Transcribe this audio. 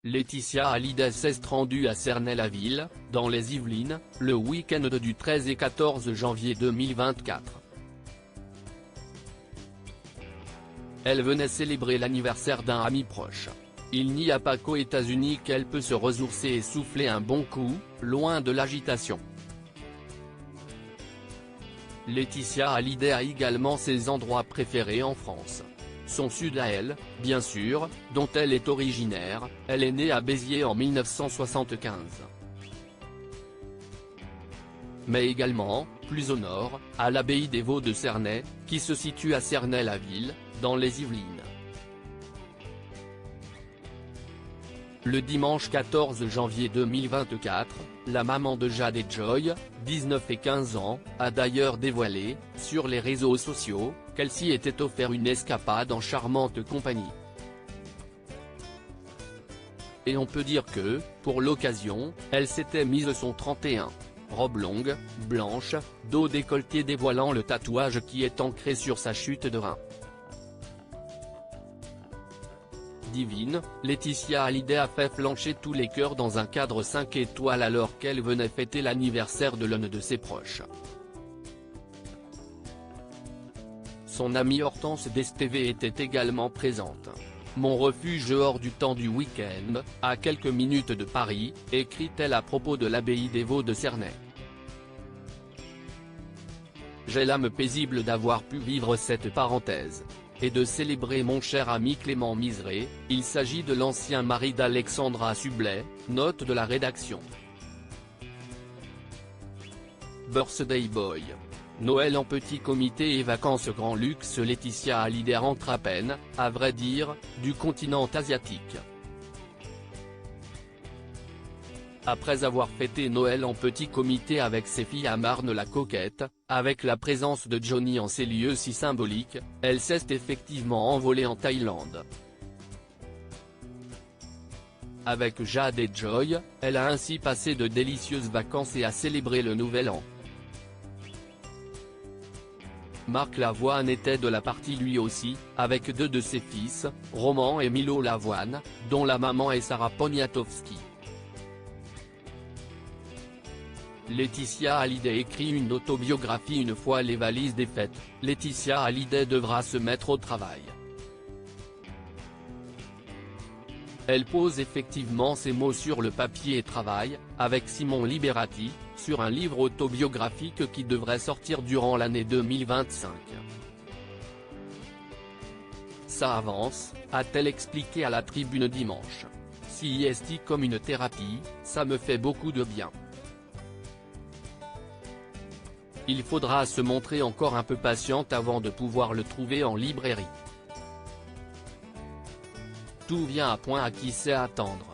Laetitia Hallyday s'est rendue à Cernay-la-Ville, dans les Yvelines, le week-end du 13 et 14 janvier 2024. Elle venait célébrer l'anniversaire d'un ami proche. Il n'y a pas qu'aux États-Unis qu'elle peut se ressourcer et souffler un bon coup, loin de l'agitation. Laetitia Hallyday a également ses endroits préférés en France. Son sud à elle, bien sûr, dont elle est originaire, elle est née à Béziers en 1975. Mais également, plus au nord, à l'abbaye des Vaux de Cernay, qui se situe à Cernay-la-Ville, dans les Yvelines. Le dimanche 14 janvier 2024, la maman de Jade et Joy, 19 et 15 ans, a d'ailleurs dévoilé, sur les réseaux sociaux, qu'elle s'y était offert une escapade en charmante compagnie. Et on peut dire que, pour l'occasion, elle s'était mise son 31. Robe longue, blanche, dos décolleté dévoilant le tatouage qui est ancré sur sa chute de rein. Divine, Laetitia Hallyday a fait flancher tous les cœurs dans un cadre 5 étoiles alors qu'elle venait fêter l'anniversaire de l'un de ses proches. Son amie Hortense d'Esteve était également présente. Mon refuge hors du temps du week-end, à quelques minutes de Paris, écrit-elle à propos de l'abbaye des Vaux de Cernay. J'ai l'âme paisible d'avoir pu vivre cette parenthèse. Et de célébrer mon cher ami Clément Miseré, il s'agit de l'ancien mari d'Alexandra Sublet, note de la rédaction. Birthday Boy. Noël en petit comité et vacances grand luxe. Laetitia Hallyday rentre à peine, à vrai dire, du continent asiatique. Après avoir fêté Noël en petit comité avec ses filles à Marne-la-Coquette, avec la présence de Johnny en ces lieux si symboliques, elle s'est effectivement envolée en Thaïlande. Avec Jade et Joy, elle a ainsi passé de délicieuses vacances et a célébré le nouvel an. Marc Lavoine était de la partie lui aussi, avec deux de ses fils, Roman et Milo Lavoine, dont la maman est Sarah Poniatowski. Laetitia Hallyday écrit une autobiographie une fois les valises défaites, Laetitia Hallyday devra se mettre au travail. Elle pose effectivement ses mots sur le papier et travaille, avec Simon Liberati, sur un livre autobiographique qui devrait sortir durant l'année 2025. Ça avance, a-t-elle expliqué à la Tribune dimanche. Si est comme une thérapie, ça me fait beaucoup de bien. Il faudra se montrer encore un peu patiente avant de pouvoir le trouver en librairie. Tout vient à point à qui sait attendre.